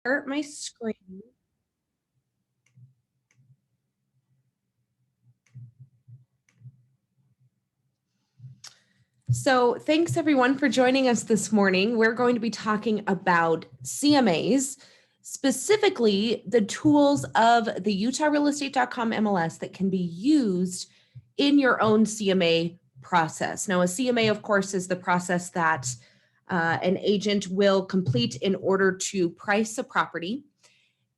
Start my screen. So thanks everyone for joining us this morning. We're going to be talking about CMAs, specifically the tools of the UtahRealEstate.com MLS that can be used in your own CMA process. Now, a CMA, of course, is the process that an agent will complete in order to price a property.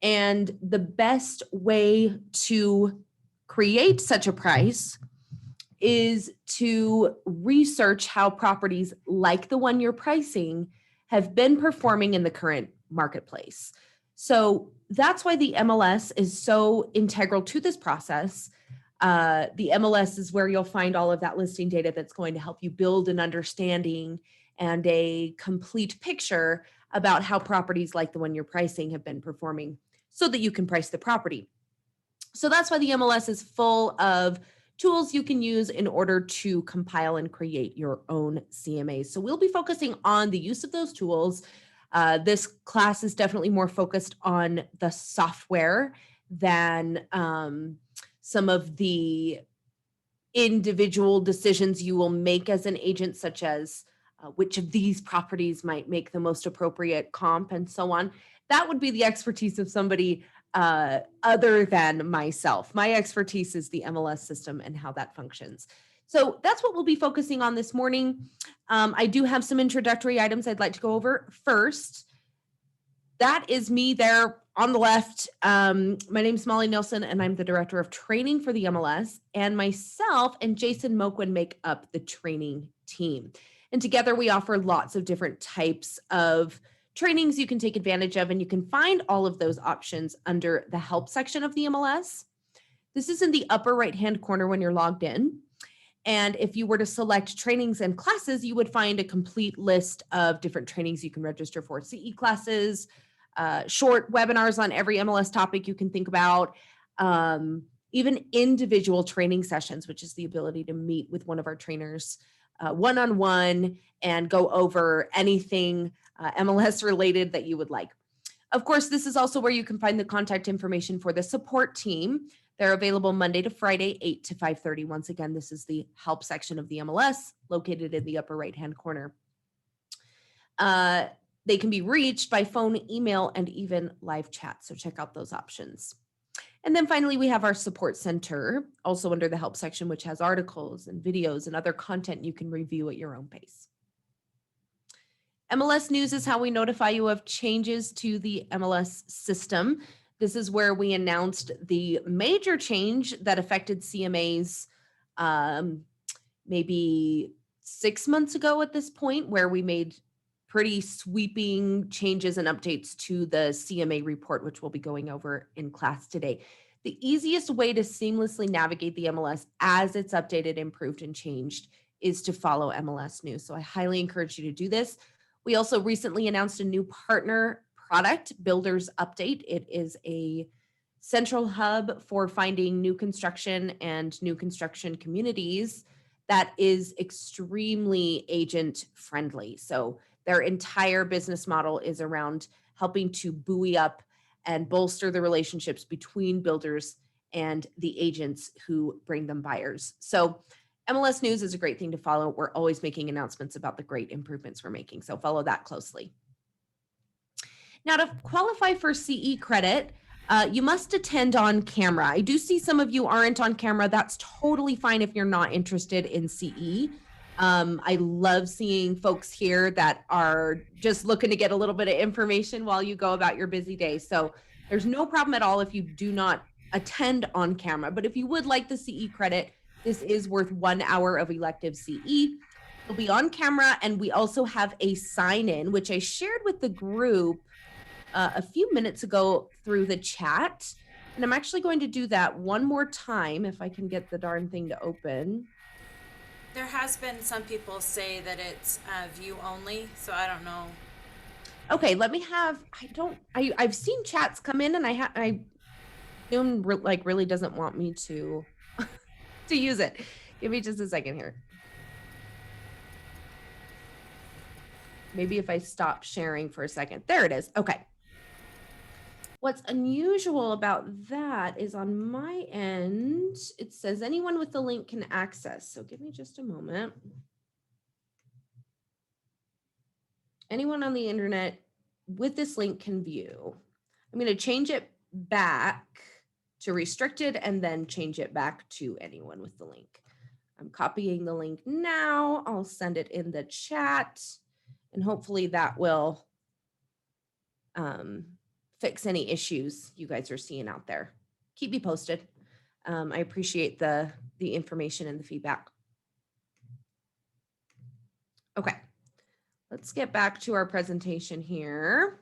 And the best way to create such a price is to research how properties like the one you're pricing have been performing in the current marketplace. So that's why the MLS is so integral to this process. The MLS is where you'll find all of that listing data that's going to help you build an understanding and a complete picture about how properties like the one you're pricing have been performing so that you can price the property. So that's why the MLS is full of tools you can use in order to compile and create your own CMAs. So we'll be focusing on the use of those tools. This class is definitely more focused on the software than some of the individual decisions you will make as an agent, such as which of these properties might make the most appropriate comp and so on. That would be the expertise of somebody other than myself. My expertise is the MLS system and how that functions. So that's what we'll be focusing on this morning. I do have some introductory items I'd like to go over first. That is me there on the left. My name is Molly Nielson, and I'm the Director of Training for the MLS. And myself and Jason Moquin make up the training team. And together we offer lots of different types of trainings you can take advantage of, and you can find all of those options under the help section of the MLS. This is in the upper right-hand corner when you're logged in. And if you were to select trainings and classes, you would find a complete list of different trainings you can register for: CE classes, short webinars on every MLS topic you can think about, even individual training sessions, which is the ability to meet with one of our trainers one-on-one and go over anything MLS related that you would like. Of course, this is also where you can find the contact information for the support team. They're available Monday to Friday, 8 to 5:30. Once again, this is the help section of the MLS located in the upper right-hand corner. They can be reached by phone, email, and even live chat. So check out those options. And then finally, we have our support center, also under the help section, which has articles and videos and other content you can review at your own pace. MLS News is how we notify you of changes to the MLS system. This is where we announced the major change that affected CMAs maybe 6 months ago at this point, where we made pretty sweeping changes and updates to the CMA report, which we'll be going over in class today. The easiest way to seamlessly navigate the MLS as it's updated, improved, and changed is to follow MLS News. So I highly encourage you to do this. We also recently announced a new partner product, Builders Update. It is a central hub for finding new construction and new construction communities that is extremely agent friendly. So their entire business model is around helping to buoy up and bolster the relationships between builders and the agents who bring them buyers. So MLS News is a great thing to follow. We're always making announcements about the great improvements we're making, so follow that closely. Now, to qualify for CE credit, you must attend on camera. I do see some of you aren't on camera. That's totally fine if you're not interested in CE. I love seeing folks here that are just looking to get a little bit of information while you go about your busy day. So there's no problem at all if you do not attend on camera. But if you would like the CE credit, this is worth 1 hour of elective CE. It'll be on camera, and we also have a sign-in, which I shared with the group a few minutes ago through the chat. And I'm actually going to do that one more time if I can get the darn thing to open. There has been some people say that it's view only, so I don't know. Okay, let me have, I've seen chats come in, and I Zoom really doesn't want me to use it. Give me just a second here. Maybe if I stop sharing for a second. There it is. Okay. What's unusual about that is on my end, it says anyone with the link can access. So give me just a moment. Anyone on the internet with this link can view. I'm going to change it back to restricted and then change it back to anyone with the link. I'm copying the link now. I'll send it in the chat and hopefully that will fix any issues you guys are seeing out there. Keep me posted. I appreciate the information and the feedback. Okay, let's get back to our presentation here.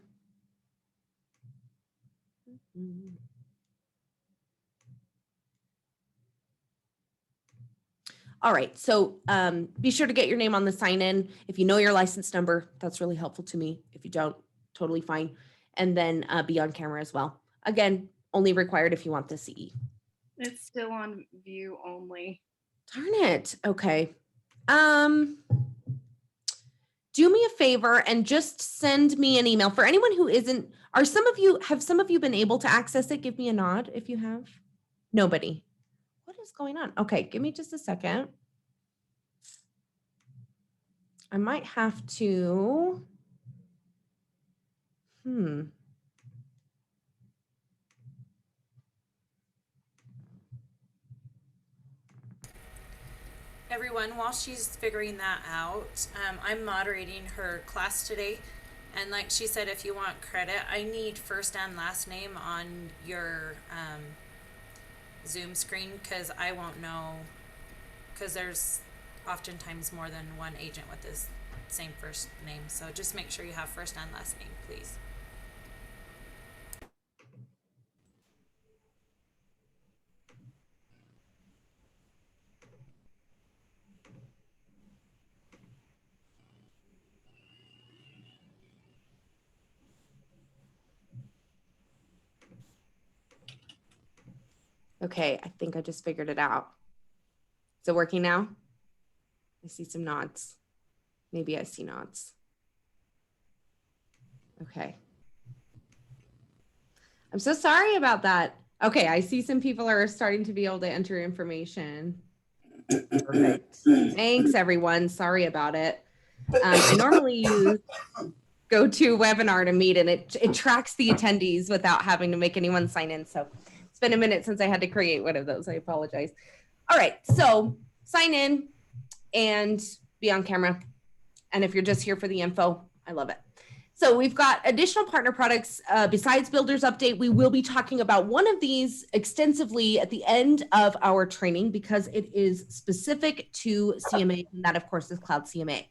All right, so be sure to get your name on the sign-in. If you know your license number, that's really helpful to me. If you don't, totally fine. And then be on camera as well. Again, only required if you want the CE. It's still on view only. Darn it. Okay. Do me a favor and just send me an email. For anyone who isn't, have some of you been able to access it? Give me a nod if you have. Nobody. What is going on? Okay, give me just a second. I might have to, Everyone, while she's figuring that out, I'm moderating her class today. And like she said, if you want credit, I need first and last name on your Zoom screen because I won't know, because there's oftentimes more than one agent with this same first name. So just make sure you have first and last name, please. okay, I think I just figured it out. Is it working now? I see some nods. Maybe I see nods. Okay. I'm so sorry about that. Okay, I see some people are starting to be able to enter information. Perfect. Thanks, everyone. Sorry about it. I normally use GoToWebinar to meet, and it tracks the attendees without having to make anyone sign in. So it's been a minute since I had to create one of those. I apologize. All right, so sign in and be on camera. And if you're just here for the info, I love it. So we've got additional partner products besides Builders Update. We will be talking about one of these extensively at the end of our training because it is specific to CMA, and that of course is Cloud CMA.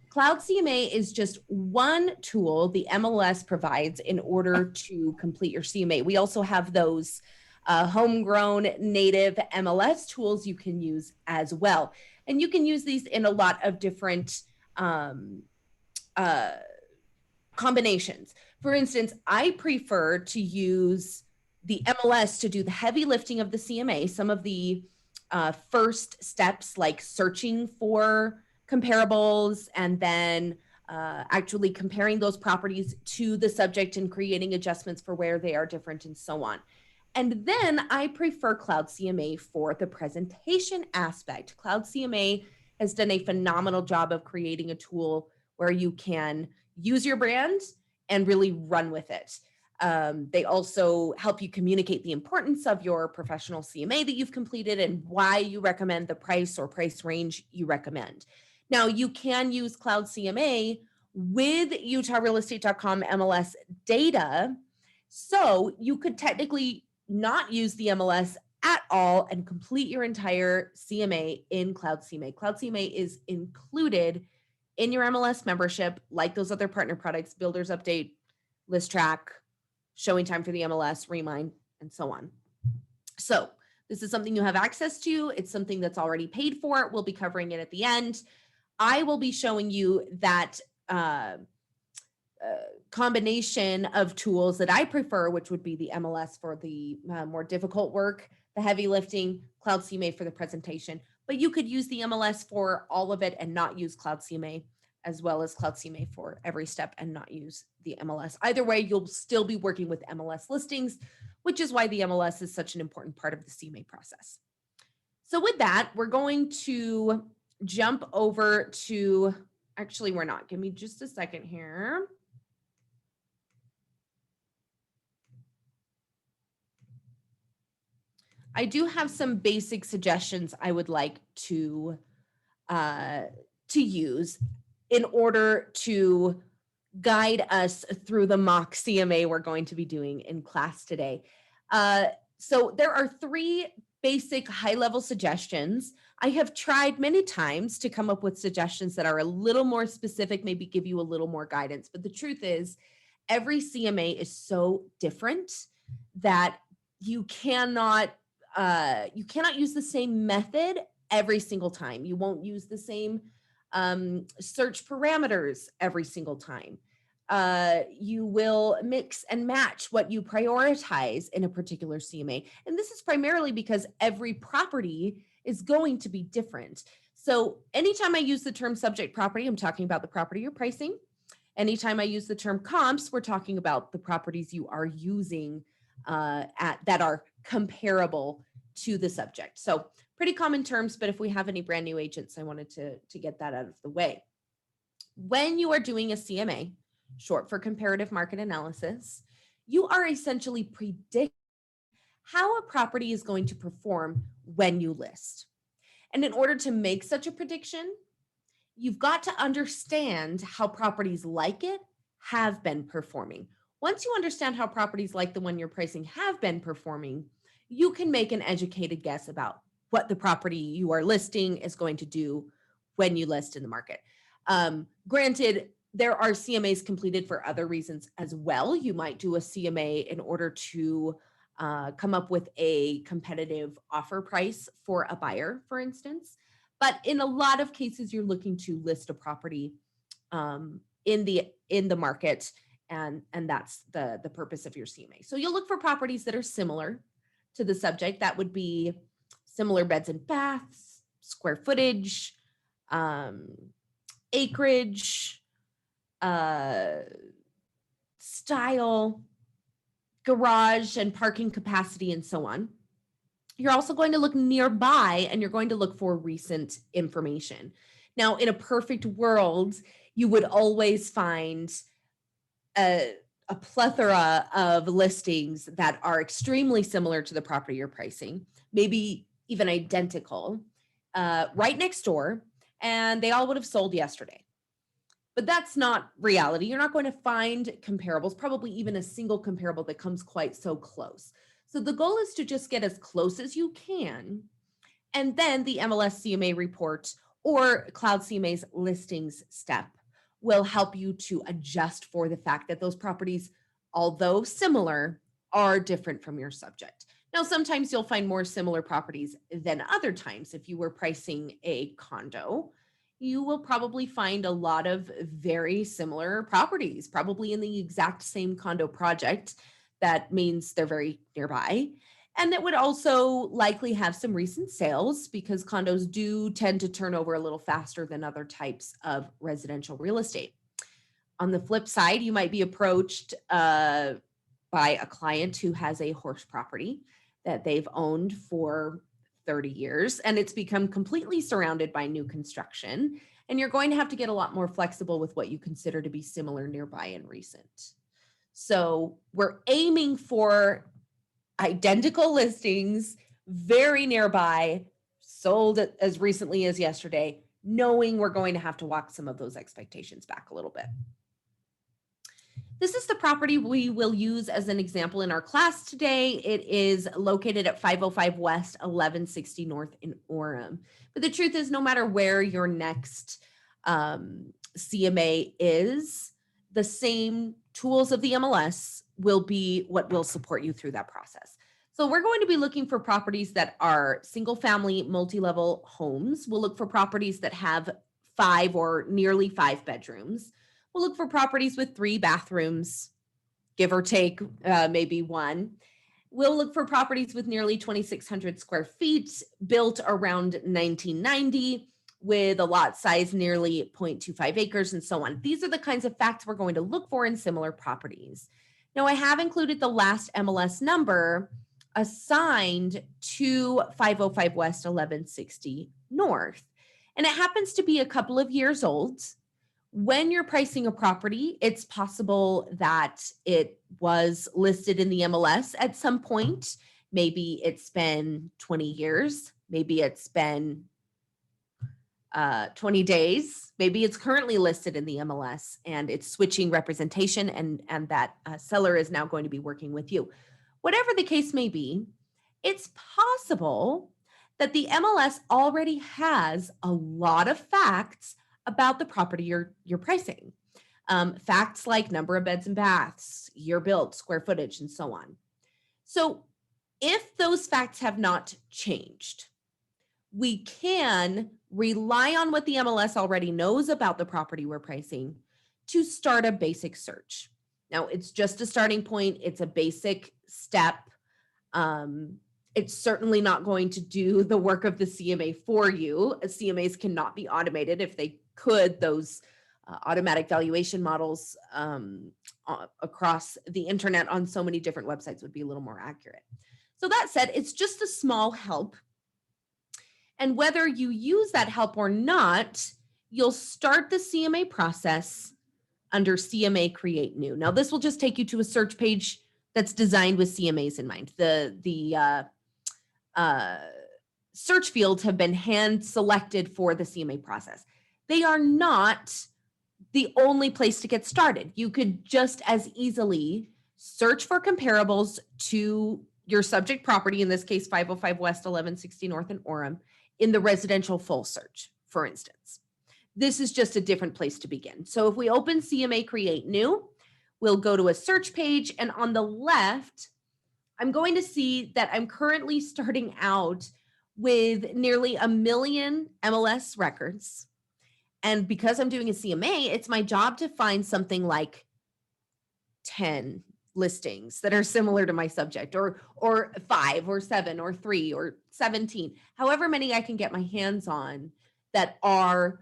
Cloud CMA is just one tool the MLS provides in order to complete your CMA. We also have those homegrown native MLS tools you can use as well. And you can use these in a lot of different combinations. For instance, I prefer to use the MLS to do the heavy lifting of the CMA, some of the first steps like searching for comparables and then actually comparing those properties to the subject and creating adjustments for where they are different and so on. And then I prefer Cloud CMA for the presentation aspect. Cloud CMA has done a phenomenal job of creating a tool where you can use your brand and really run with it. They also help you communicate the importance of your professional CMA that you've completed and why you recommend the price or price range you recommend. Now, you can use Cloud CMA with UtahRealEstate.com MLS data. So you could technically not use the MLS at all and complete your entire CMA in Cloud CMA. Cloud CMA is included in your MLS membership, like those other partner products, Builders Update, List Track, Showing Time for the MLS, Remind, and so on. So this is something you have access to. It's something that's already paid for. We'll be covering it at the end. I will be showing you that combination of tools that I prefer, which would be the MLS for the more difficult work, the heavy lifting, Cloud CMA for the presentation. But you could use the MLS for all of it and not use Cloud CMA as well as Cloud CMA for every step and not use the MLS. Either way, you'll still be working with MLS listings, which is why the MLS is such an important part of the CMA process. So with that, we're going to jump over to, actually, we're not. Give me just a second here. I do have some basic suggestions I would like to use in order to guide us through the mock CMA we're going to be doing in class today. So there are 3 basic high-level suggestions. I have tried many times to come up with suggestions that are a little more specific, maybe give you a little more guidance. But the truth is, every CMA is so different that you cannot use the same method every single time. You won't use the same search parameters every single time. You will mix and match what you prioritize in a particular CMA. And this is primarily because every property is going to be different. So anytime I use the term subject property, I'm talking about the property you're pricing. Anytime I use the term comps, we're talking about the properties you are using that are comparable to the subject. So pretty common terms, but if we have any brand new agents, I wanted to get that out of the way. When you are doing a CMA, short for comparative market analysis, you are essentially predicting how a property is going to perform when you list. And in order to make such a prediction, you've got to understand how properties like it have been performing. Once you understand how properties like the one you're pricing have been performing, you can make an educated guess about what the property you are listing is going to do when you list in the market. Granted, there are CMAs completed for other reasons as well. You might do a CMA in order to come up with a competitive offer price for a buyer, for instance. But in a lot of cases, you're looking to list a property in the market, and that's the purpose of your CMA. So you'll look for properties that are similar to the subject. That would be similar beds and baths, square footage, acreage, style, garage and parking capacity, and so on. You're also going to look nearby, and you're going to look for recent information. Now, in a perfect world, you would always find a plethora of listings that are extremely similar to the property you're pricing, maybe even identical, right next door, and they all would have sold yesterday. But that's not reality. You're not going to find comparables, probably even a single comparable that comes quite so close. So the goal is to just get as close as you can. And then the MLS CMA report or Cloud CMA's listings step will help you to adjust for the fact that those properties, although similar, are different from your subject. Now, sometimes you'll find more similar properties than other times. If you were pricing a condo, you will probably find a lot of very similar properties, probably in the exact same condo project. That means they're very nearby. And it would also likely have some recent sales, because condos do tend to turn over a little faster than other types of residential real estate. On the flip side, you might be approached by a client who has a horse property that they've owned for 30 years, and it's become completely surrounded by new construction. And you're going to have to get a lot more flexible with what you consider to be similar, nearby, and recent. So we're aiming for identical listings, very nearby, sold as recently as yesterday, knowing we're going to have to walk some of those expectations back a little bit. This is the property we will use as an example in our class today. It is located at 505 West, 1160 North in Orem. But the truth is, no matter where your next CMA is, the same tools of the MLS will be what will support you through that process. So we're going to be looking for properties that are single family, multi-level homes. We'll look for properties that have 5 or nearly 5 bedrooms. We'll look for properties with 3 bathrooms, give or take maybe 1. We'll look for properties with nearly 2,600 square feet, built around 1990. with a lot size nearly 0.25 acres and so on. These are the kinds of facts we're going to look for in similar properties. Now, I have included the last MLS number assigned to 505 West 1160 North. And it happens to be a couple of years old. When you're pricing a property, it's possible that it was listed in the MLS at some point. Maybe it's been 20 years. Maybe it's been 20 days. Maybe it's currently listed in the MLS and it's switching representation, and that seller is now going to be working with you. Whatever the case may be, it's possible that the MLS already has a lot of facts about the property you're pricing. Facts like number of beds and baths, year built, square footage, and so on. So if those facts have not changed, we can rely on what the MLS already knows about the property we're pricing to start a basic search. Now, it's just a starting point. It's a basic step. It's certainly not going to do the work of the CMA for you. CMAs cannot be automated. If they could, those automatic valuation models across the internet on so many different websites would be a little more accurate. So that said, it's just a small help. And whether you use that help or not, you'll start the CMA process under CMA Create New. Now, this will just take you to a search page that's designed with CMAs in mind. The search fields have been hand selected for the CMA process. They are not the only place to get started. You could just as easily search for comparables to your subject property, in this case, 505 West 1160 North in Orem, in the residential full search, for instance. This is just a different place to begin. So if we open CMA Create New, we'll go to a search page, and on the left, I'm going to see that I'm currently starting out with nearly 1 million MLS records. And because I'm doing a CMA, it's my job to find something like 10 listings that are similar to my subject, or 5 or 7 or 3 or 17, however many I can get my hands on that are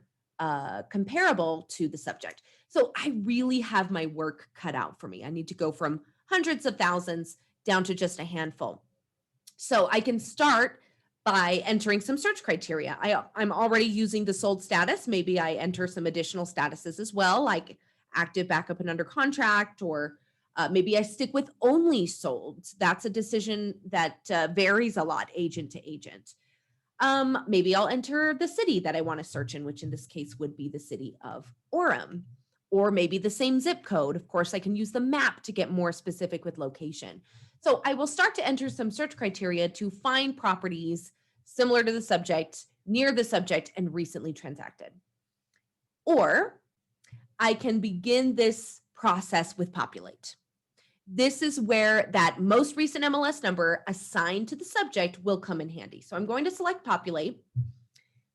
comparable to the subject. So I really have my work cut out for me. I need to go from hundreds of thousands down to just a handful. So I can start by entering some search criteria. I'm already using the sold status. Maybe I enter some additional statuses as well, like active, backup, and under contract, or maybe I stick with only sold. That's a decision that varies a lot, agent to agent. Maybe I'll enter the city that I want to search in, which in this case would be the city of Orem, or maybe the same zip code. Of course, I can use the map to get more specific with location. So I will start to enter some search criteria to find properties similar to the subject, near the subject, and recently transacted. Or I can begin this process with populate. This is where that most recent MLS number assigned to the subject will come in handy. So I'm going to select populate.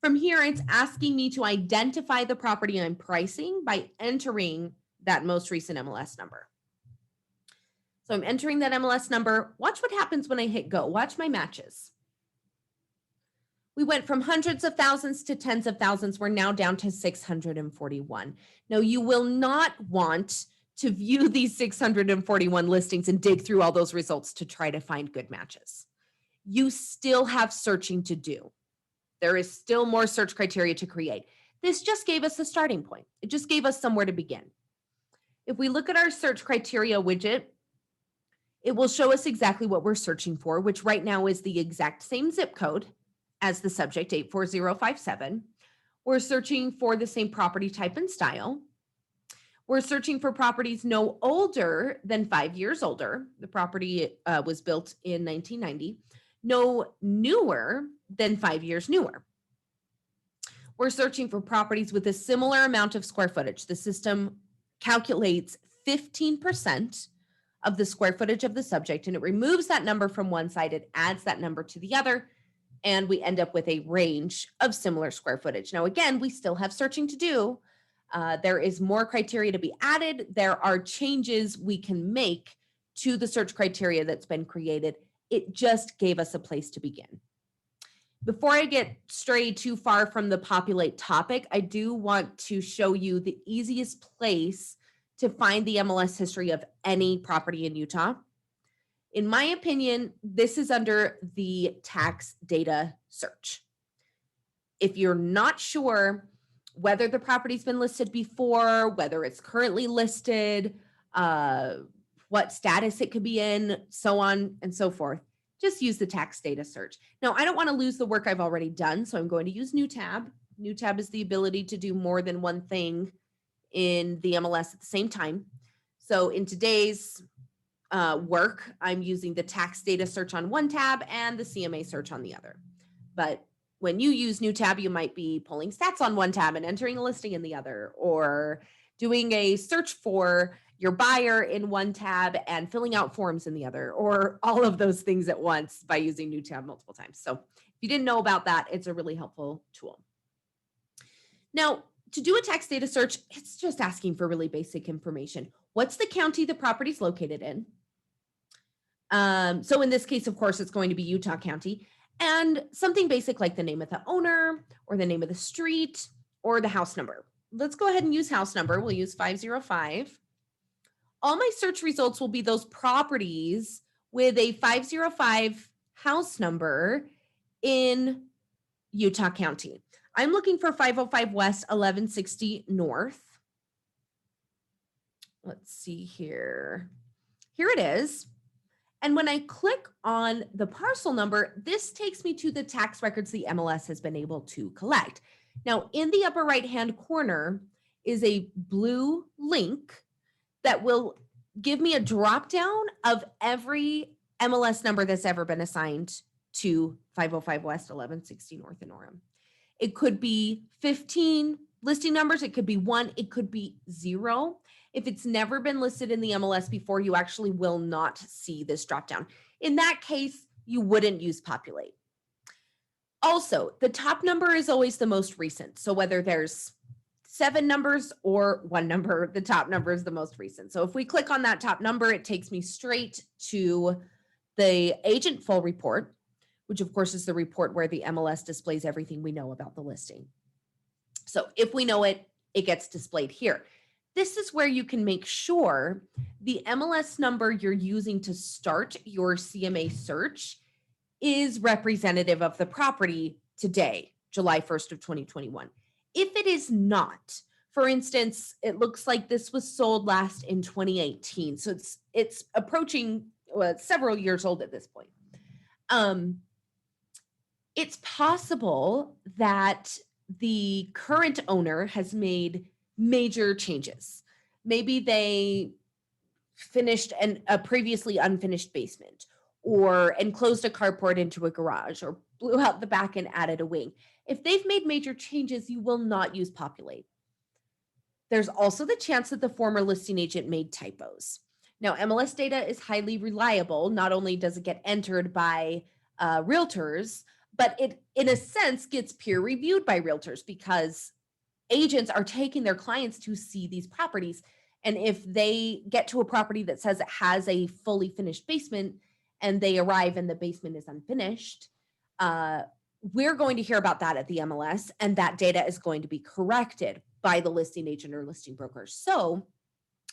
From here, it's asking me to identify the property I'm pricing by entering that most recent MLS number. So I'm entering that MLS number. Watch what happens when I hit go. Watch my matches. We went from hundreds of thousands to tens of thousands. We're now down to 641. Now, you will not want to view these 641 listings and dig through all those results to try to find good matches. You still have searching to do. There is still more search criteria to create. This just gave us a starting point. It just gave us somewhere to begin. If we look at our search criteria widget, it will show us exactly what we're searching for, which right now is the exact same zip code as the subject, 84057. We're searching for the same property type and style. We're searching for properties no older than 5 years older. The property was built in 1990. No newer than 5 years newer. We're searching for properties with a similar amount of square footage. The system calculates 15% of the square footage of the subject, and it removes that number from one side, it adds that number to the other, and we end up with a range of similar square footage. Now, again, we still have searching to do. There is more criteria to be added. There are changes we can make to the search criteria that's been created. It just gave us a place to begin. Before I get stray too far from the populate topic, I do want to show you the easiest place to find the MLS history of any property in Utah. In my opinion, this is under the tax data search. If you're not sure whether the property's been listed before, whether it's currently listed, what status it could be in, so on and so forth, just use the tax data search. Now, I don't want to lose the work I've already done, so I'm going to use New Tab. New Tab is the ability to do more than one thing in the MLS at the same time. So in today's work, I'm using the tax data search on one tab and the CMA search on the other. But when you use New Tab, you might be pulling stats on one tab and entering a listing in the other, or doing a search for your buyer in one tab and filling out forms in the other, or all of those things at once by using New Tab multiple times. So if you didn't know about that, it's a really helpful tool. Now, to do a tax data search, it's just asking for really basic information. What's the county the property's located in? So in this case, of course, it's going to be Utah County, and something basic like the name of the owner or the name of the street or the house number. Let's go ahead and use house number. We'll use 505. All my search results will be those properties with a 505 house number in Utah County. I'm looking for 505 West, 1160 North. Let's see here. Here it is. And when I click on the parcel number, this takes me to the tax records the MLS has been able to collect. Now, in the upper right-hand corner is a blue link that will give me a drop down of every MLS number that's ever been assigned to 505 West, 1160 North in Orem. It could be 15 listing numbers, it could be 1, it could be 0. If it's never been listed in the MLS before, you actually will not see this drop down. In that case, you wouldn't use populate. Also, the top number is always the most recent. So whether there's 7 numbers or 1 number, the top number is the most recent. So if we click on that top number, it takes me straight to the agent full report, which of course is the report where the MLS displays everything we know about the listing. So if we know it, it gets displayed here. This is where you can make sure the MLS number you're using to start your CMA search is representative of the property today, July 1st of 2021. If it is not, for instance, it looks like this was sold last in 2018. So it's approaching several years old at this point. It's possible that the current owner has made major changes. Maybe they finished a previously unfinished basement, or enclosed a carport into a garage, or blew out the back and added a wing. If they've made major changes, you will not use populate. There's also the chance that the former listing agent made typos. Now, MLS data is highly reliable. Not only does it get entered by realtors, but it, in a sense, gets peer reviewed by realtors, because agents are taking their clients to see these properties. And if they get to a property that says it has a fully finished basement and they arrive and the basement is unfinished, we're going to hear about that at the MLS, and that data is going to be corrected by the listing agent or listing broker. So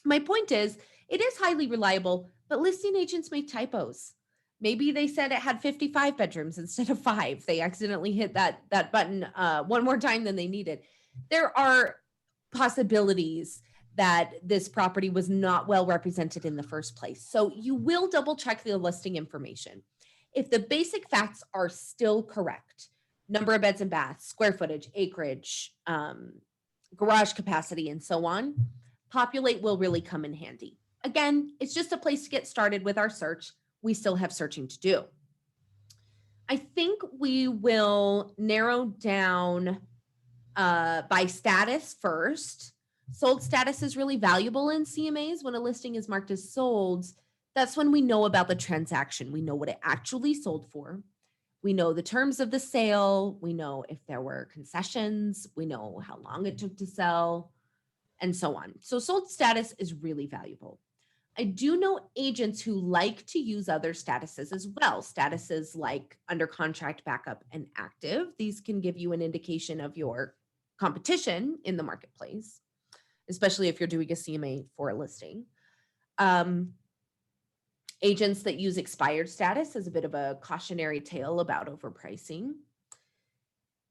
my point is, it is highly reliable, but listing agents make typos. Maybe they said it had 55 bedrooms instead of 5. They accidentally hit that button one more time than they needed. There are possibilities that this property was not well represented in the first place. So you will double check the listing information. If the basic facts are still correct, number of beds and baths, square footage, acreage, garage capacity, and so on, populate will really come in handy. Again, it's just a place to get started with our search. We still have searching to do. I think we will narrow down by status first. Sold status is really valuable in CMAs. When a listing is marked as sold, that's when we know about the transaction. We know what it actually sold for. We know the terms of the sale. We know if there were concessions. We know how long it took to sell, and so on. So sold status is really valuable. I do know agents who like to use other statuses as well. Statuses like under contract, backup, and active. These can give you an indication of your competition in the marketplace, especially if you're doing a CMA for a listing. Agents that use expired status is a bit of a cautionary tale about overpricing.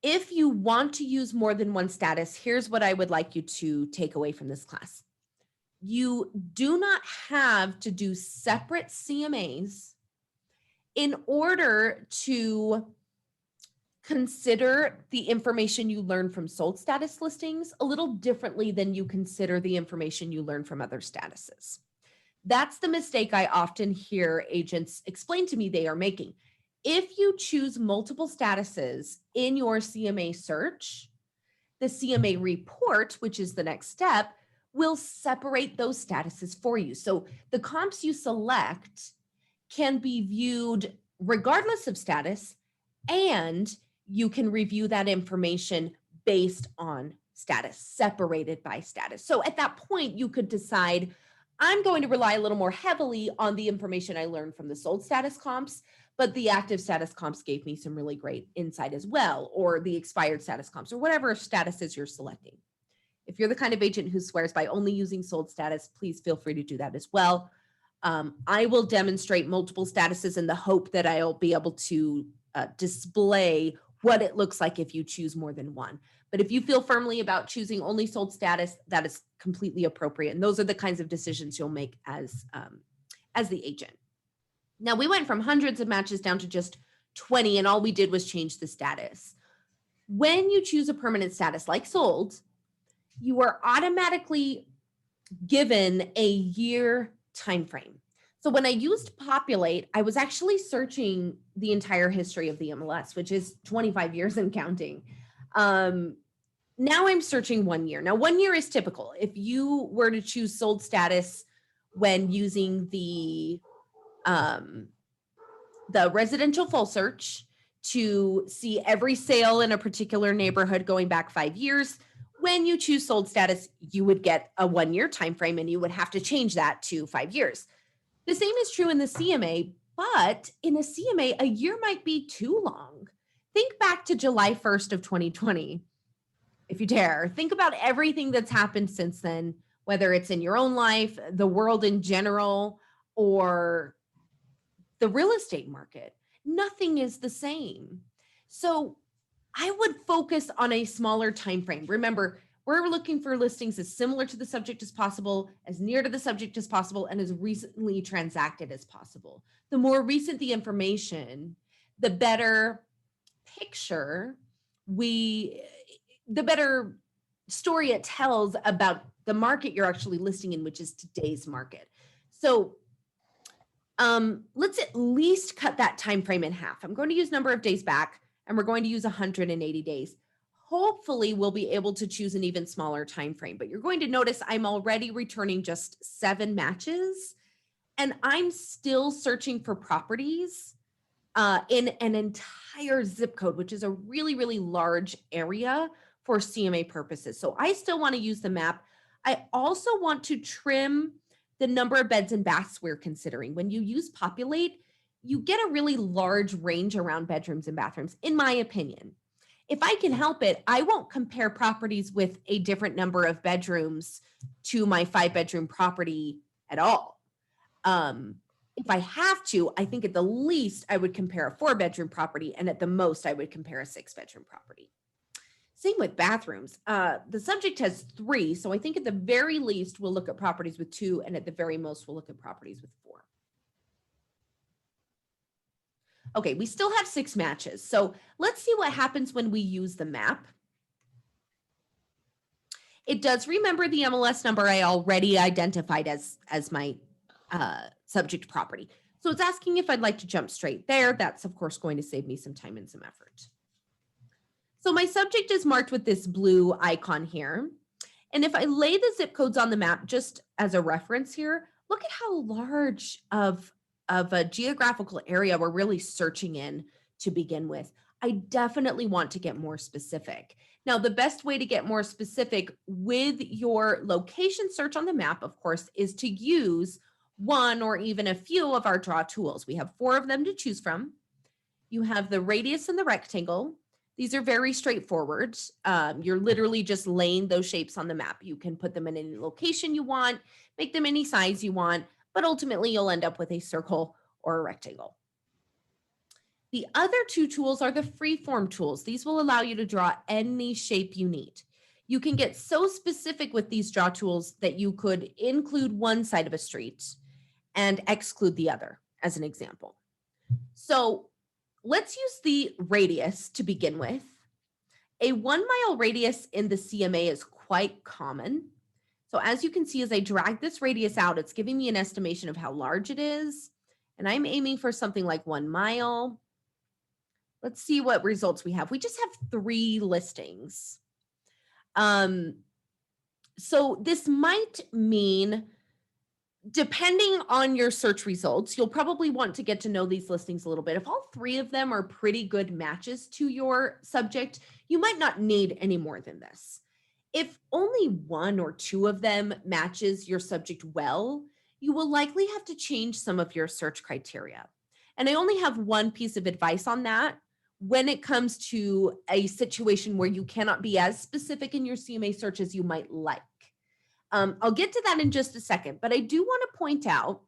If you want to use more than one status, here's what I would like you to take away from this class. You do not have to do separate CMAs in order to consider the information you learn from sold status listings a little differently than you consider the information you learn from other statuses. That's the mistake I often hear agents explain to me they are making. If you choose multiple statuses in your CMA search, the CMA report, which is the next step, will separate those statuses for you. So the comps you select can be viewed regardless of status, and you can review that information based on status, separated by status. So at that point, you could decide, I'm going to rely a little more heavily on the information I learned from the sold status comps, but the active status comps gave me some really great insight as well, or the expired status comps, or whatever statuses you're selecting. If you're the kind of agent who swears by only using sold status, please feel free to do that as well. I will demonstrate multiple statuses in the hope that I'll be able to display what it looks like if you choose more than one. But if you feel firmly about choosing only sold status, that is completely appropriate. And those are the kinds of decisions you'll make as the agent. Now, we went from hundreds of matches down to just 20, and all we did was change the status. When you choose a permanent status like sold, you are automatically given a year time frame. So when I used populate, I was actually searching the entire history of the MLS, which is 25 years and counting. Now I'm searching 1 year. Now 1 year is typical. If you were to choose sold status when using the residential full search to see every sale in a particular neighborhood going back 5 years, when you choose sold status, you would get a 1 year time frame, and you would have to change that to 5 years. The same is true in the CMA, but in a CMA, a year might be too long. Think back to July 1st of 2020, if you dare. Think about everything that's happened since then, whether it's in your own life, the world in general, or the real estate market. Nothing is the same. So I would focus on a smaller time frame. Remember, we're looking for listings as similar to the subject as possible, as near to the subject as possible, and as recently transacted as possible. The more recent the information, the better picture the better story it tells about the market you're actually listing in, which is today's market. So let's at least cut that time frame in half. I'm going to use number of days back, and we're going to use 180 days. Hopefully we'll be able to choose an even smaller time frame, but you're going to notice I'm already returning just 7 matches, and I'm still searching for properties in an entire zip code, which is a really, really large area for CMA purposes. So I still want to use the map. I also want to trim the number of beds and baths we're considering. When you use populate, you get a really large range around bedrooms and bathrooms, in my opinion. If I can help it, I won't compare properties with a different number of bedrooms to my 5-bedroom property at all. If I have to, I think at the least I would compare a 4-bedroom property, and at the most I would compare a 6-bedroom property. Same with bathrooms. The subject has 3, so I think at the very least we'll look at properties with 2, and at the very most we'll look at properties with 4. Okay, we still have 6 matches. So let's see what happens when we use the map. It does remember the MLS number I already identified as my subject property. So it's asking if I'd like to jump straight there. That's of course going to save me some time and some effort. So my subject is marked with this blue icon here. And if I lay the zip codes on the map just as a reference here, look at how large of a geographical area we're really searching in to begin with. I definitely want to get more specific. Now, the best way to get more specific with your location search on the map, of course, is to use one or even a few of our draw tools. We have 4 of them to choose from. You have the radius and the rectangle. These are very straightforward. You're literally just laying those shapes on the map. You can put them in any location you want, make them any size you want, but ultimately you'll end up with a circle or a rectangle. The other 2 tools are the freeform tools. These will allow you to draw any shape you need. You can get so specific with these draw tools that you could include one side of a street and exclude the other, as an example. So let's use the radius to begin with. A 1 mile radius in the CMA is quite common. So as you can see, as I drag this radius out, it's giving me an estimation of how large it is. And I'm aiming for something like 1 mile. Let's see what results we have. We just have 3 listings. So this might mean, depending on your search results, you'll probably want to get to know these listings a little bit. If all 3 of them are pretty good matches to your subject, you might not need any more than this. If only 1 or 2 of them matches your subject well, you will likely have to change some of your search criteria. And I only have one piece of advice on that. When it comes to a situation where you cannot be as specific in your CMA search as you might like. I'll get to that in just a second, but I do want to point out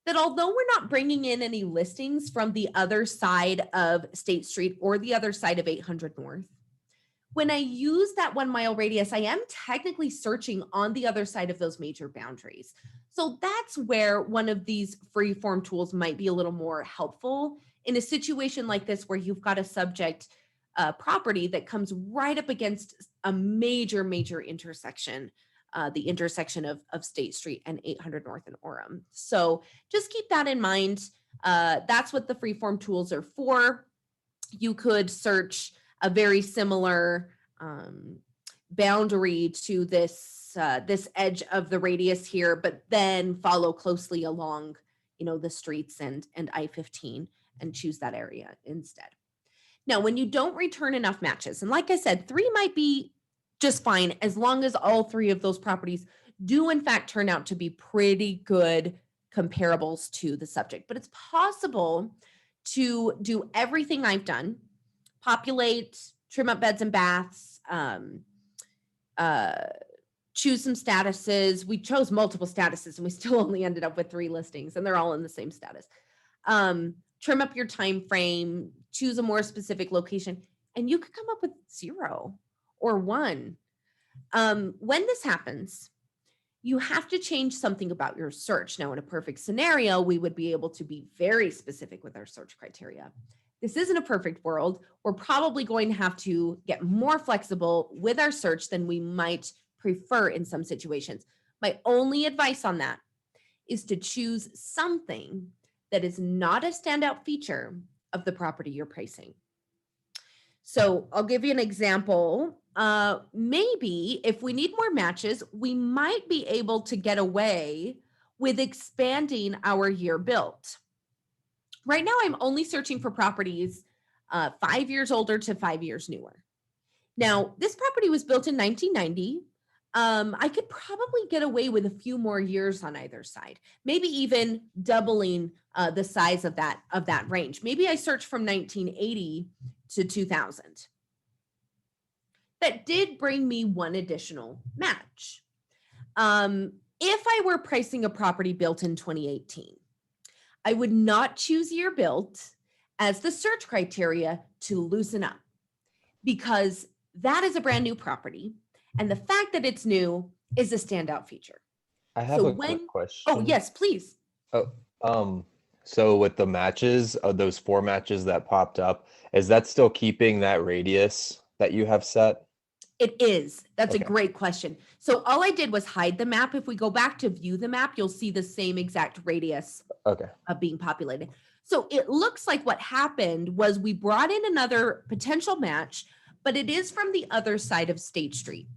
that although we're not bringing in any listings from the other side of State Street or the other side of 800 North, when I use that 1 mile radius, I am technically searching on the other side of those major boundaries. So that's where one of these freeform tools might be a little more helpful in a situation like this, where you've got a subject property that comes right up against a major intersection, the intersection of State Street and 800 North and Orem. So just keep that in mind. That's what the freeform tools are for. You could search a very similar boundary to this edge of the radius here, but then follow closely along, the streets and I-15 and choose that area instead. Now, when you don't return enough matches, and like I said, 3 might be just fine as long as all 3 of those properties do in fact turn out to be pretty good comparables to the subject. But it's possible to do everything I've done, populate, trim up beds and baths, choose some statuses. We chose multiple statuses and we still only ended up with 3 listings, and they're all in the same status. Trim up your time frame, choose a more specific location, and you could come up with 0 or 1. When this happens, you have to change something about your search. Now, in a perfect scenario, we would be able to be very specific with our search criteria. This isn't a perfect world. We're probably going to have to get more flexible with our search than we might prefer in some situations. My only advice on that is to choose something that is not a standout feature of the property you're pricing. So I'll give you an example. Maybe if we need more matches, we might be able to get away with expanding our year built. Right now, I'm only searching for properties 5 years older to 5 years newer. Now, this property was built in 1990. I could probably get away with a few more years on either side, maybe even doubling the size of that range. Maybe I search from 1980 to 2000. That did bring me 1 additional match. If I were pricing a property built in 2018, I would not choose year built as the search criteria to loosen up, because that is a brand new property. And the fact that it's new is a standout feature. I have a quick question. Oh, yes, please. So with the matches, those 4 matches that popped up, is that still keeping that radius that you have set? It is. That's Okay. a great question. So all I did was hide the map. If we go back to view the map, you'll see the same exact radius Okay. of being populated. So it looks like what happened was we brought in another potential match, but it is from the other side of State Street.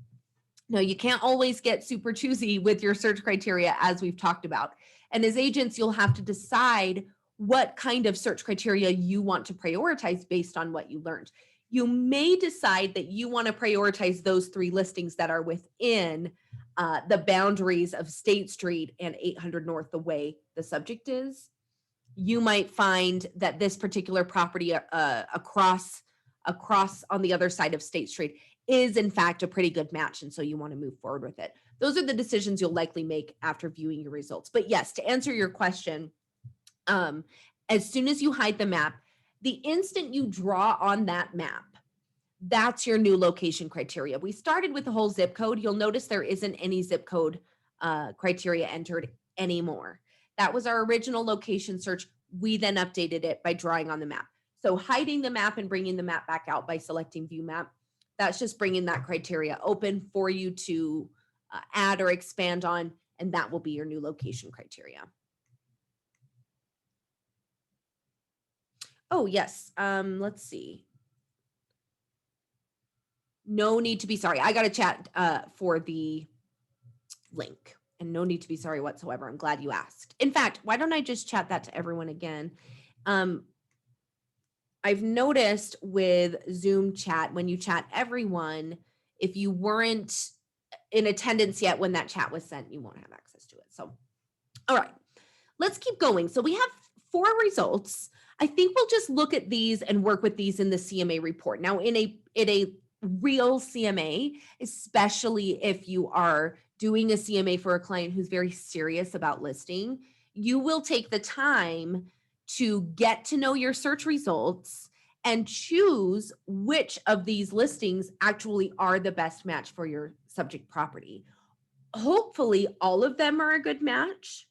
Now, you can't always get super choosy with your search criteria, as we've talked about. And as agents, you'll have to decide what kind of search criteria you want to prioritize based on what you learned. You may decide that you want to prioritize those 3 listings that are within the boundaries of State Street and 800 North, the way the subject is. You might find that this particular property across on the other side of State Street is in fact a pretty good match, and so you want to move forward with it. Those are the decisions you'll likely make after viewing your results. But yes, to answer your question, as soon as you hide the map, the instant you draw on that map, that's your new location criteria. We started with the whole zip code. You'll notice there isn't any zip code criteria entered anymore. That was our original location search. We then updated it by drawing on the map. So hiding the map and bringing the map back out by selecting view map, that's just bringing that criteria open for you to add or expand on, and that will be your new location criteria. Oh, yes. Let's see. No need to be sorry. I got a chat for the link, and no need to be sorry whatsoever. I'm glad you asked. In fact, why don't I just chat that to everyone again? I've noticed with Zoom chat, when you chat everyone, if you weren't in attendance yet when that chat was sent, you won't have access to it. So, all right, let's keep going. So we have 4 results. I think we'll just look at these and work with these in the CMA report. Now, in a real CMA, especially if you are doing a CMA for a client who's very serious about listing, you will take the time to get to know your search results and choose which of these listings actually are the best match for your subject property. Hopefully, all of them are a good match,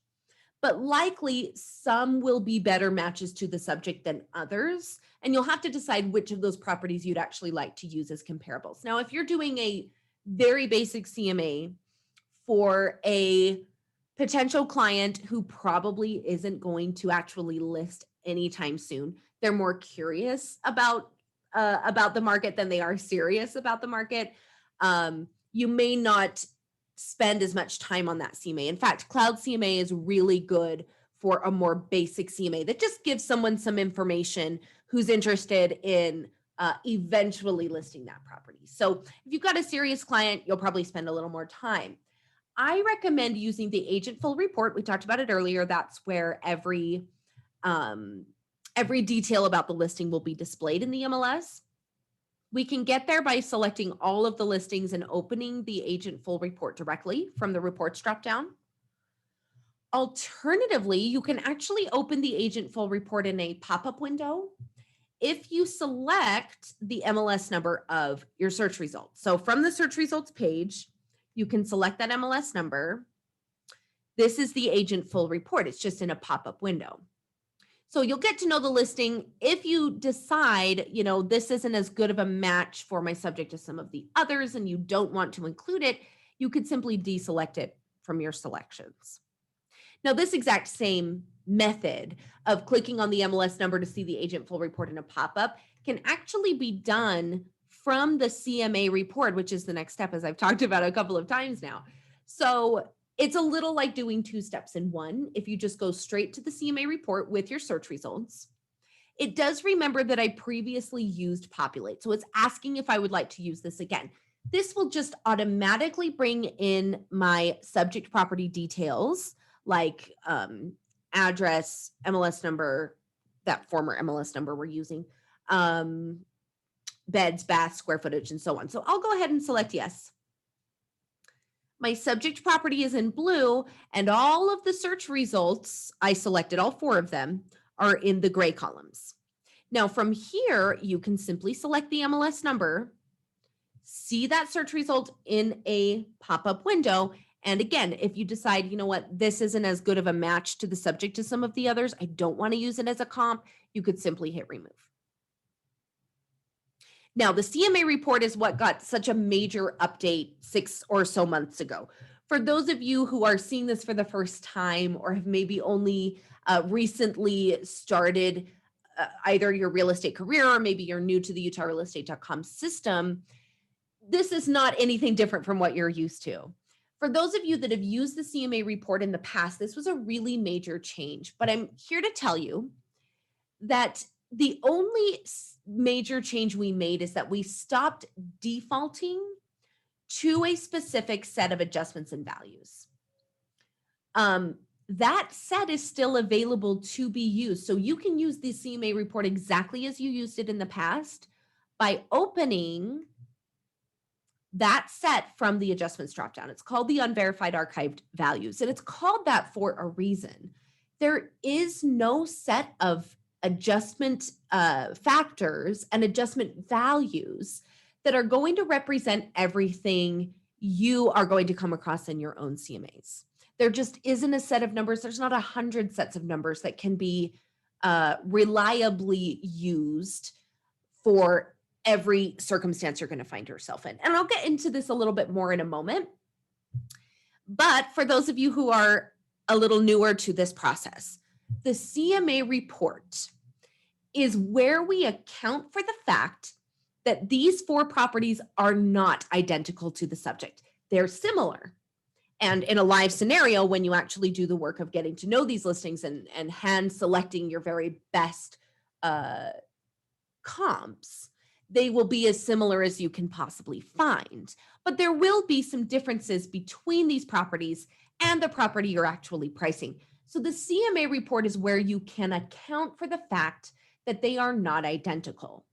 but likely some will be better matches to the subject than others. And you'll have to decide which of those properties you'd actually like to use as comparables. Now, if you're doing a very basic CMA for a potential client who probably isn't going to actually list anytime soon, they're more curious about the market than they are serious about the market, you may not spend as much time on that CMA. In fact, Cloud CMA is really good for a more basic CMA that just gives someone some information who's interested in eventually listing that property. So if you've got a serious client, you'll probably spend a little more time. I recommend using the agent full report. We talked about it earlier. That's where every detail about the listing will be displayed in the MLS. We can get there by selecting all of the listings and opening the agent full report directly from the reports dropdown. Alternatively, you can actually open the agent full report in a pop-up window if you select the MLS number of your search results. So from the search results page, you can select that MLS number. This is the agent full report. It's just in a pop-up window. So you'll get to know the listing. If you decide, this isn't as good of a match for my subject as some of the others, and you don't want to include it, you could simply deselect it from your selections. Now, this exact same method of clicking on the MLS number to see the agent full report in a pop-up can actually be done from the CMA report, which is the next step, as I've talked about a couple of times now. So it's a little like doing 2 steps in one. If you just go straight to the CMA report with your search results, it does remember that I previously used populate. So it's asking if I would like to use this again. This will just automatically bring in my subject property details like address, MLS number, that former MLS number we're using, beds, baths, square footage, and so on. So I'll go ahead and select yes. My subject property is in blue, and all of the search results, I selected all 4 of them, are in the gray columns. Now from here, you can simply select the MLS number, see that search result in a pop-up window. And again, if you decide, this isn't as good of a match to the subject as some of the others, I don't want to use it as a comp, you could simply hit remove. Now, the CMA report is what got such a major update 6 or so months ago. For those of you who are seeing this for the first time or have maybe only recently started either your real estate career or maybe you're new to the UtahRealEstate.com system, this is not anything different from what you're used to. For those of you that have used the CMA report in the past, this was a really major change, but I'm here to tell you that the only major change we made is that we stopped defaulting to a specific set of adjustments and values. that set is still available to be used. So you can use the CMA report exactly as you used it in the past by opening that set from the adjustments dropdown. It's called the unverified archived values, and it's called that for a reason. There is no set of adjustment factors and adjustment values that are going to represent everything you are going to come across in your own CMAs. There just isn't a set of numbers. There's not 100 sets of numbers that can be reliably used for every circumstance you're going to find yourself in. And I'll get into this a little bit more in a moment. But for those of you who are a little newer to this process, the CMA report is where we account for the fact that these 4 properties are not identical to the subject. They're similar. And in a live scenario, when you actually do the work of getting to know these listings and hand selecting your very best comps, they will be as similar as you can possibly find. But there will be some differences between these properties and the property you're actually pricing. So the CMA report is where you can account for the fact that they are not identical.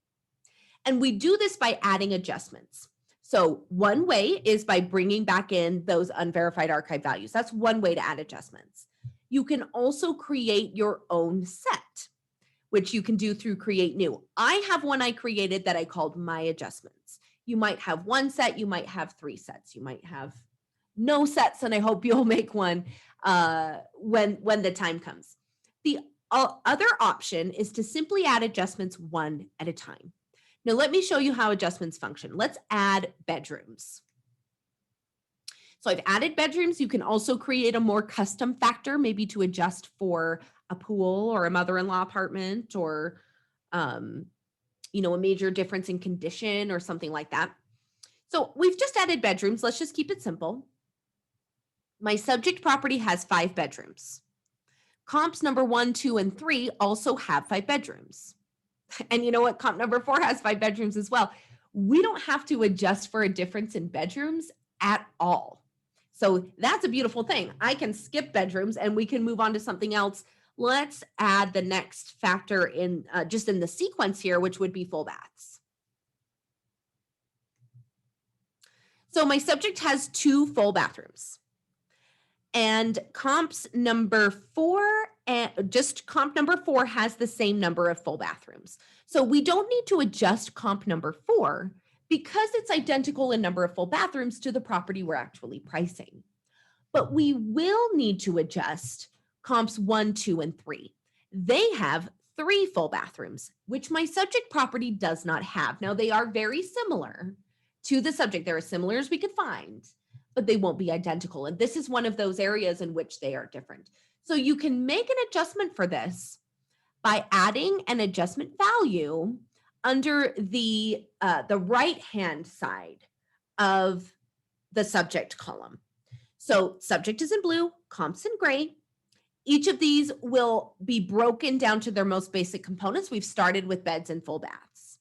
And we do this by adding adjustments. So one way is by bringing back in those unverified archive values. That's one way to add adjustments. You can also create your own set, which you can do through Create New. I have one I created that I called My Adjustments. You might have one set, you might have 3 sets, you might have no sets, and I hope you'll make one when the time comes. The other option is to simply add adjustments one at a time. Now, let me show you how adjustments function. Let's add bedrooms. So I've added bedrooms. You can also create a more custom factor, maybe to adjust for a pool or a mother-in-law apartment or, a major difference in condition or something like that. So we've just added bedrooms. Let's just keep it simple. My subject property has 5 bedrooms. Comps number 1, 2, and 3 also have 5 bedrooms. And you know what? Comp number 4 has 5 bedrooms as well. We don't have to adjust for a difference in bedrooms at all. So that's a beautiful thing. I can skip bedrooms and we can move on to something else. Let's add the next factor in just in the sequence here, which would be full baths. So my subject has 2 full bathrooms. And comps number 4, just comp number 4 has the same number of full bathrooms. So we don't need to adjust comp number 4 because it's identical in number of full bathrooms to the property we're actually pricing. But we will need to adjust comps 1, 2, and 3. They have 3 full bathrooms, which my subject property does not have. Now, they are very similar to the subject. They're as similar as we could find, but they won't be identical. And this is one of those areas in which they are different. So you can make an adjustment for this by adding an adjustment value under the right-hand side of the subject column. So subject is in blue, comps in gray. Each of these will be broken down to their most basic components. We've started with beds and full baths.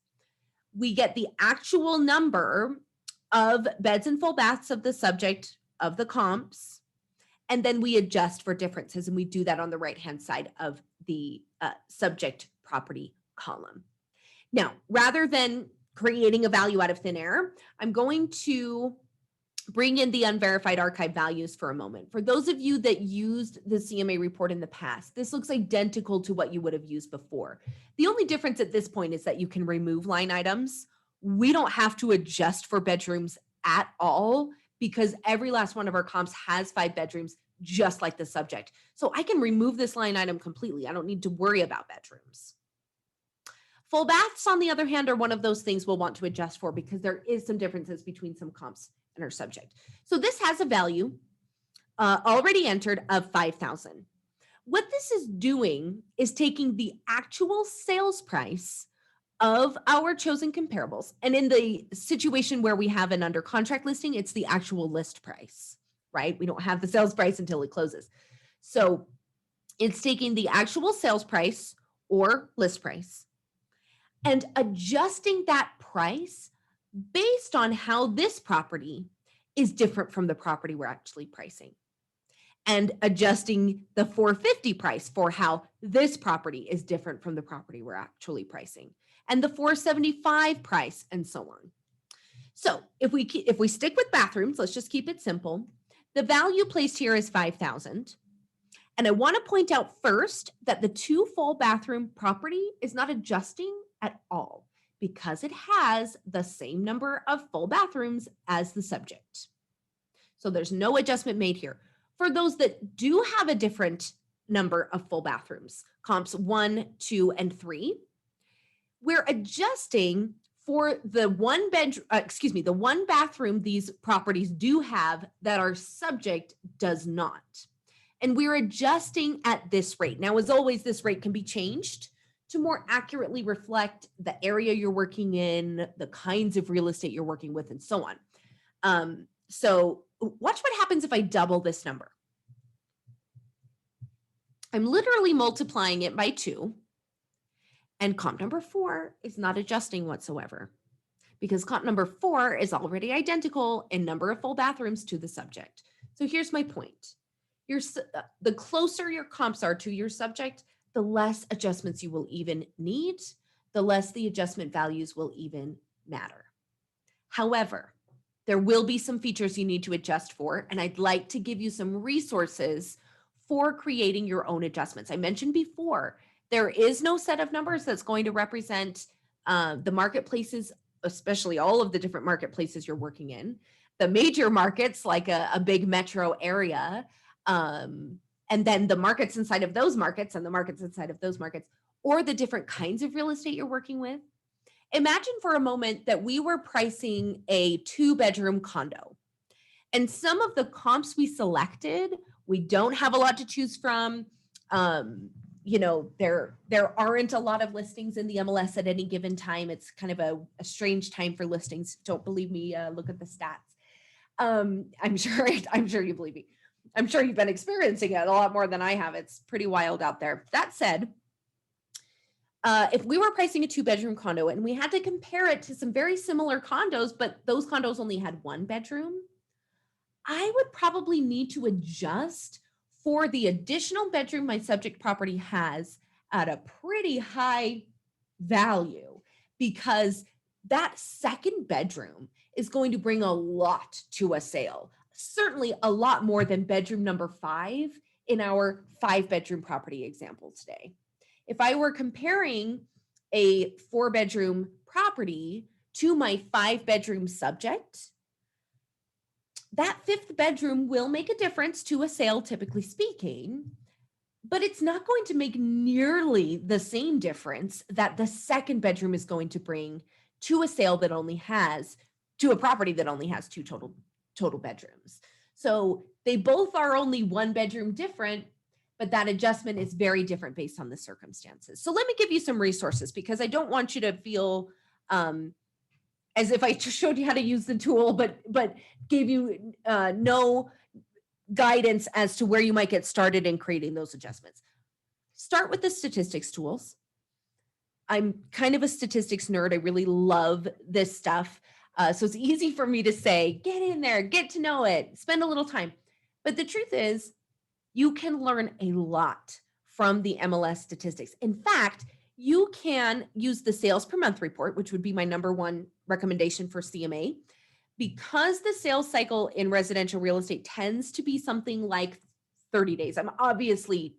We get the actual number of beds and full baths of the subject of the comps, and then we adjust for differences, and we do that on the right-hand side of the subject property column. Now, rather than creating a value out of thin air, I'm going to bring in the unverified archive values for a moment. For those of you that used the CMA report in the past, this looks identical to what you would have used before. The only difference at this point is that you can remove line items. We don't have to adjust for bedrooms at all because every last one of our comps has 5 bedrooms, just like the subject. So I can remove this line item completely. I don't need to worry about bedrooms. Full baths, on the other hand, are one of those things we'll want to adjust for because there is some differences between some comps and our subject. So this has a value already entered of 5,000. What this is doing is taking the actual sales price of our chosen comparables. And in the situation where we have an under contract listing, it's the actual list price, right? We don't have the sales price until it closes. So it's taking the actual sales price or list price and adjusting that price based on how this property is different from the property we're actually pricing. and adjusting the 450 price for how this property is different from the property we're actually pricing, and the 475 price, and so on. So if we stick with bathrooms, let's just keep it simple. The value placed here is 5,000. And I want to point out first that the 2 full bathroom property is not adjusting at all because it has the same number of full bathrooms as the subject. So there's no adjustment made here. For those that do have a different number of full bathrooms, comps 1, 2, and 3, we're adjusting for the one bathroom these properties do have that our subject does not. And we're adjusting at this rate. Now, as always, this rate can be changed to more accurately reflect the area you're working in, the kinds of real estate you're working with, and so on. So watch what happens if I double this number. I'm literally multiplying it by 2. And comp number 4 is not adjusting whatsoever because comp number 4 is already identical in number of full bathrooms to the subject. So here's my point. The closer your comps are to your subject, the less adjustments you will even need, the less the adjustment values will even matter. However, there will be some features you need to adjust for, and I'd like to give you some resources for creating your own adjustments. I mentioned before, there is no set of numbers that's going to represent the marketplaces, especially all of the different marketplaces you're working in, the major markets like a big metro area, and then the markets inside of those markets and the markets inside of those markets, or the different kinds of real estate you're working with. Imagine for a moment that we were pricing a 2-bedroom condo, and some of the comps we selected, we don't have a lot to choose from. There aren't a lot of listings in the MLS at any given time. It's kind of a strange time for listings. Don't believe me, look at the stats. I'm sure you believe me. I'm sure you've been experiencing it a lot more than I have. It's pretty wild out there. That said, if we were pricing a 2-bedroom condo and we had to compare it to some very similar condos, but those condos only had 1 bedroom, I would probably need to adjust for the additional bedroom my subject property has at a pretty high value, because that second bedroom is going to bring a lot to a sale, certainly a lot more than bedroom number 5 in our 5-bedroom property example today. If I were comparing a 4-bedroom property to my 5-bedroom subject, that 5th bedroom will make a difference to a sale, typically speaking, but it's not going to make nearly the same difference that the 2nd bedroom is going to bring to a sale that only has, to a property that only has 2 total bedrooms. So they both are only 1 bedroom different, but that adjustment is very different based on the circumstances. So let me give you some resources, because I don't want you to feel as if I just showed you how to use the tool, but gave you no guidance as to where you might get started in creating those adjustments. Start with the statistics tools. I'm kind of a statistics nerd. I really love this stuff. So it's easy for me to say, get in there, get to know it, spend a little time. But the truth is, you can learn a lot from the MLS statistics. In fact, you can use the sales per month report, which would be my number 1 recommendation for CMA, because the sales cycle in residential real estate tends to be something like 30 days. I'm obviously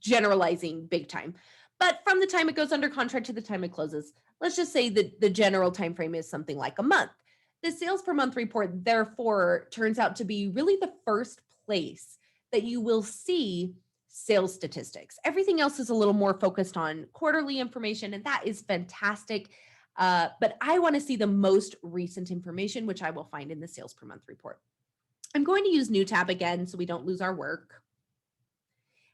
generalizing big time, but from the time it goes under contract to the time it closes, let's just say that the general time frame is something like a month. The sales per month report, therefore, turns out to be really the first place that you will see sales statistics. Everything else is a little more focused on quarterly information, and that is fantastic. But I want to see the most recent information, which I will find in the sales per month report. I'm going to use new tab again so we don't lose our work.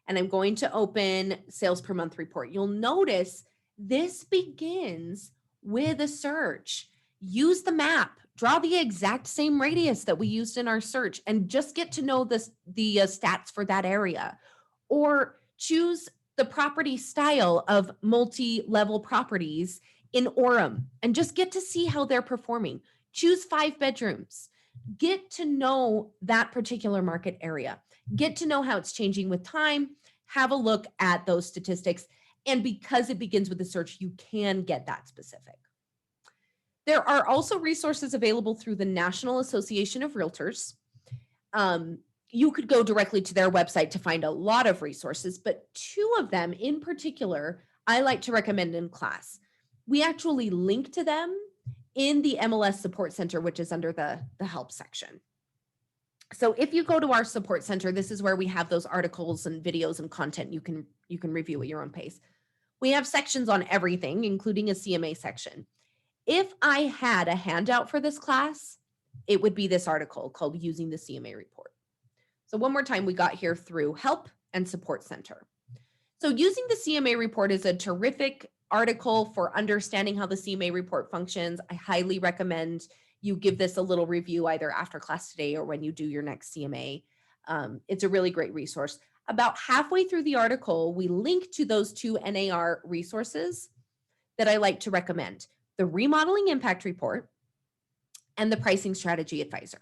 And I'm going to open sales per month report. You'll notice this begins with a search. Use the map, draw the exact same radius that we used in our search, and just get to know the stats for that area. Or choose the property style of multi-level properties in Orem and just get to see how they're performing. Choose 5 bedrooms. Get to know that particular market area. Get to know how it's changing with time. Have a look at those statistics. And because it begins with a search, you can get that specific. There are also resources available through the National Association of Realtors. You could go directly to their website to find a lot of resources, but two of them in particular, I like to recommend in class. We actually link to them in the Mls Support Center, which is under the help section. So if you go to our support center, this is where we have those articles and videos and content you can review at your own pace. We have sections on everything, including a CMA section. If I had a handout for this class, it would be this article called Using the CMA Report. So one more time, we got here through Help and Support Center. So Using the CMA Report is a terrific article for understanding how the CMA report functions. I highly recommend you give this a little review either after class today or when you do your next CMA. It's a really great resource. About halfway through the article, we link to those two NAR resources that I like to recommend: the Remodeling Impact Report and the Pricing Strategy Advisor.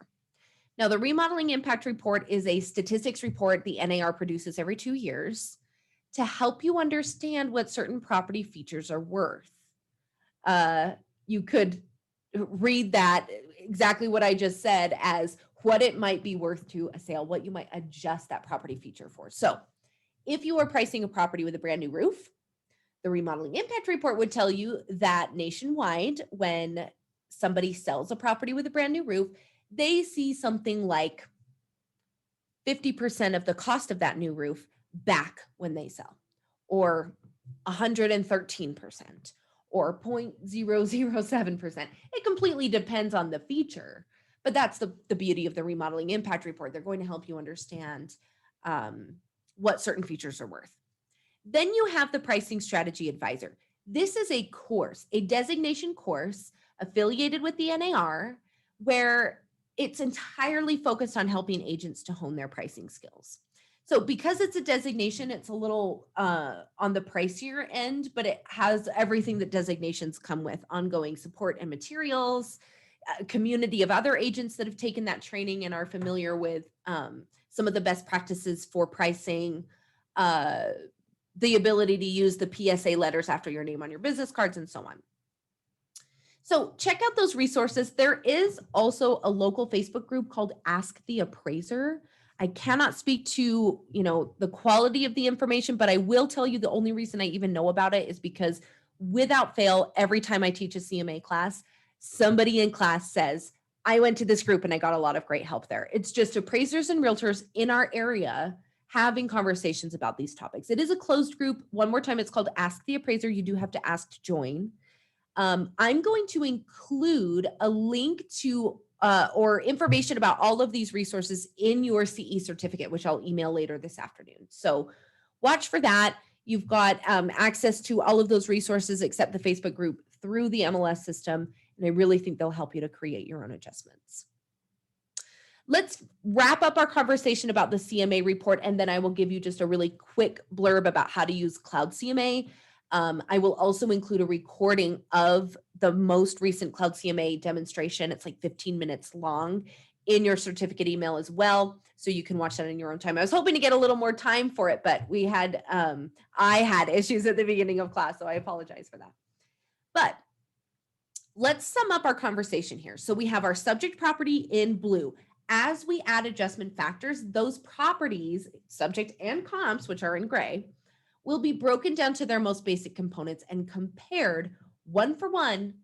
Now, the Remodeling Impact Report is a statistics report the NAR produces every 2 years to help you understand what certain property features are worth. You could read that exactly what I just said as what it might be worth to a sale, what you might adjust that property feature for. So if you are pricing a property with a brand new roof, the Remodeling Impact Report would tell you that nationwide, when somebody sells a property with a brand new roof, they see something like 50% of the cost of that new roof back when they sell, or 113%, or 0.007%. It completely depends on the feature, but that's the beauty of the Remodeling Impact Report. They're going to help you understand what certain features are worth. Then you have the Pricing Strategy Advisor. This is a course, a designation course affiliated with the NAR, where it's entirely focused on helping agents to hone their pricing skills. So because it's a designation, it's a little on the pricier end, but it has everything that designations come with: ongoing support and materials, a community of other agents that have taken that training and are familiar with some of the best practices for pricing, the ability to use the PSA letters after your name on your business cards, and so on. So check out those resources. There is also a local Facebook group called Ask the Appraiser. I cannot speak to, the quality of the information, but I will tell you the only reason I even know about it is because without fail, every time I teach a CMA class, somebody in class says, I went to this group and I got a lot of great help there. It's just appraisers and realtors in our area having conversations about these topics. It is a closed group. One more time, it's called Ask the Appraiser. You do have to ask to join. I'm going to include a link to or information about all of these resources in your CE certificate, which I'll email later this afternoon. So watch for that. You've got access to all of those resources except the Facebook group through the MLS system, and I really think they'll help you to create your own adjustments. Let's wrap up our conversation about the CMA report, and then I will give you just a really quick blurb about how to use Cloud CMA. I will also include a recording of the most recent Cloud CMA demonstration. It's like 15 minutes long in your certificate email as well, so you can watch that in your own time. I was hoping to get a little more time for it, but I had issues at the beginning of class, so I apologize for that. But let's sum up our conversation here. So we have our subject property in blue. As we add adjustment factors, those properties, subject and comps, which are in gray, will be broken down to their most basic components and compared one for one,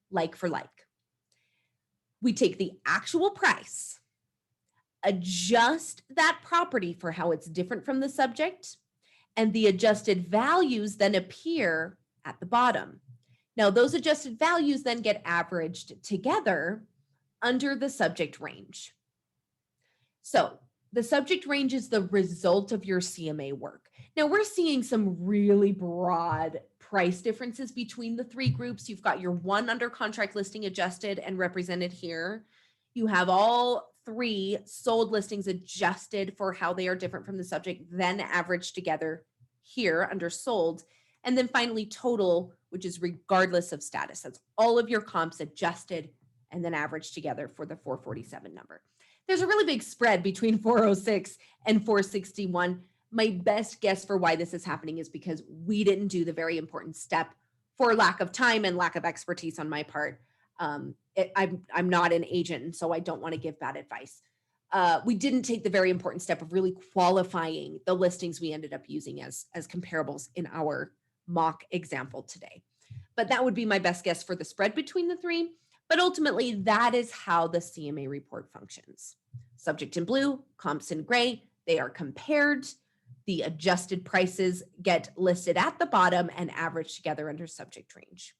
like for like. We take the actual price, adjust that property for how it's different from the subject, and the adjusted values then appear at the bottom. Now, those adjusted values then get averaged together under the subject range. So the subject range is the result of your CMA work. Now, we're seeing some really broad price differences between the three groups. You've got your one under contract listing adjusted and represented here. You have all three sold listings adjusted for how they are different from the subject, then averaged together here under sold. And then finally, total, which is regardless of status. That's all of your comps adjusted and then averaged together for the 447 number. there's a really big spread between 406 and 461. My best guess for why this is happening is because we didn't do the very important step for lack of time and lack of expertise on my part. I'm not an agent, and so I don't want to give bad advice. We didn't take the very important step of really qualifying the listings we ended up using as comparables in our mock example today. But that would be my best guess for the spread between the three. But ultimately, that is how the CMA report functions. Subject in blue, comps in gray, they are compared. The adjusted prices get listed at the bottom and averaged together under subject range.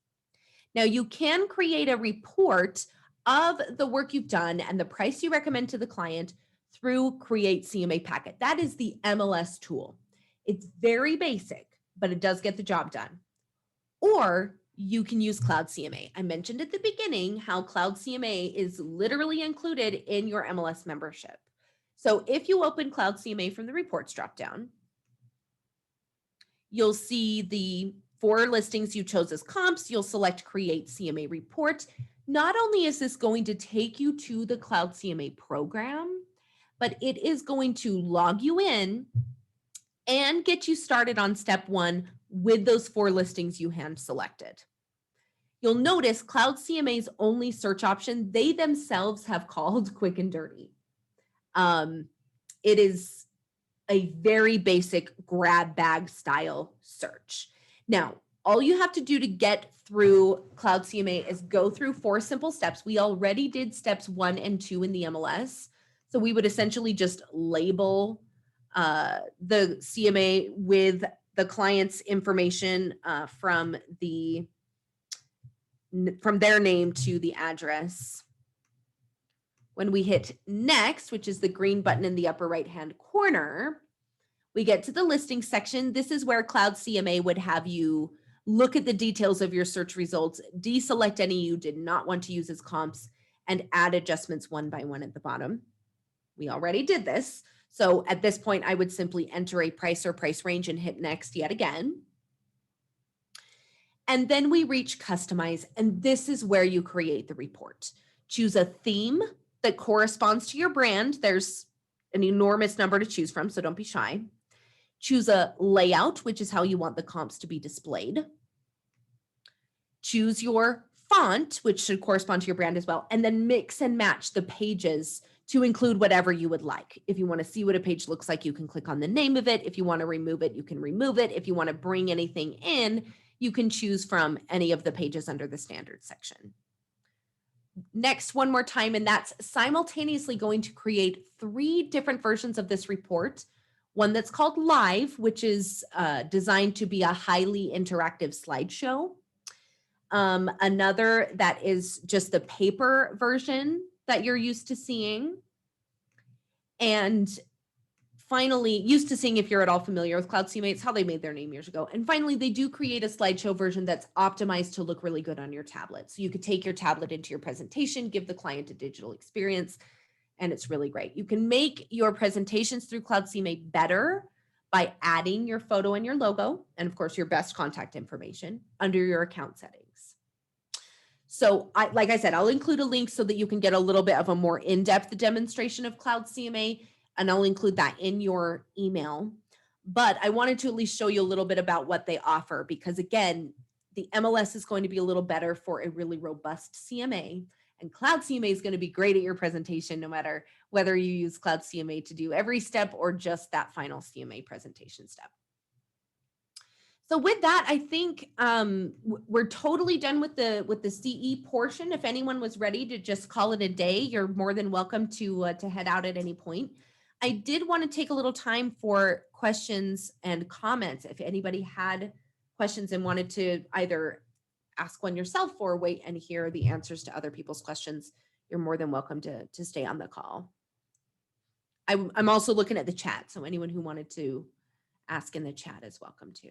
Now, you can create a report of the work you've done and the price you recommend to the client through Create CMA Packet. That is the MLS tool. It's very basic, but it does get the job done. Or you can use Cloud CMA. I mentioned at the beginning how Cloud CMA is literally included in your MLS membership. So if you open Cloud CMA from the reports dropdown, you'll see the 4 listings you chose as comps. You'll select Create CMA Report. Not only is this going to take you to the Cloud CMA program, but it is going to log you in and get you started on step 1 with those 4 listings you hand selected. You'll notice Cloud CMA's only search option, they themselves have called quick and dirty. It is a very basic grab bag style search. Now, all you have to do to get through Cloud CMA is go through 4 simple steps. We already did steps 1 and 2 in the MLS. So we would essentially just label the CMA with the client's information from their name to the address. When we hit next, which is the green button in the upper right-hand corner, we get to the listing section. This is where Cloud CMA would have you look at the details of your search results, deselect any you did not want to use as comps, and add adjustments one by one at the bottom. We already did this. So at this point, I would simply enter a price or price range and hit next yet again. And then we reach customize, and this is where you create the report. Choose a theme that corresponds to your brand. There's an enormous number to choose from, so don't be shy. Choose a layout, which is how you want the comps to be displayed. Choose your font, which should correspond to your brand as well, and then mix and match the pages to include whatever you would like. If you want to see what a page looks like, you can click on the name of it. If you want to remove it, you can remove it. If you want to bring anything in, you can choose from any of the pages under the standard section. Next, one more time, and that's simultaneously going to create 3 different versions of this report. One that's called Live, which is designed to be a highly interactive slideshow. Another that is just the paper version that you're used to seeing. And finally, used to seeing if you're at all familiar with Cloud CMA, it's how they made their name years ago. And finally, they do create a slideshow version that's optimized to look really good on your tablet. So you could take your tablet into your presentation, give the client a digital experience, and it's really great. You can make your presentations through Cloud CMA better by adding your photo and your logo, and of course, your best contact information under your account settings. So like I said, I'll include a link so that you can get a little bit of a more in-depth demonstration of Cloud CMA, and I'll include that in your email. But I wanted to at least show you a little bit about what they offer, because again, the MLS is going to be a little better for a really robust CMA, and Cloud CMA is going to be great at your presentation, no matter whether you use Cloud CMA to do every step or just that final CMA presentation step. So with that, I think we're totally done with the CE portion. If anyone was ready to just call it a day, you're more than welcome to head out at any point. I did want to take a little time for questions and comments. If anybody had questions and wanted to either ask one yourself or wait and hear the answers to other people's questions, you're more than welcome to stay on the call. I'm also looking at the chat, so anyone who wanted to ask in the chat is welcome to.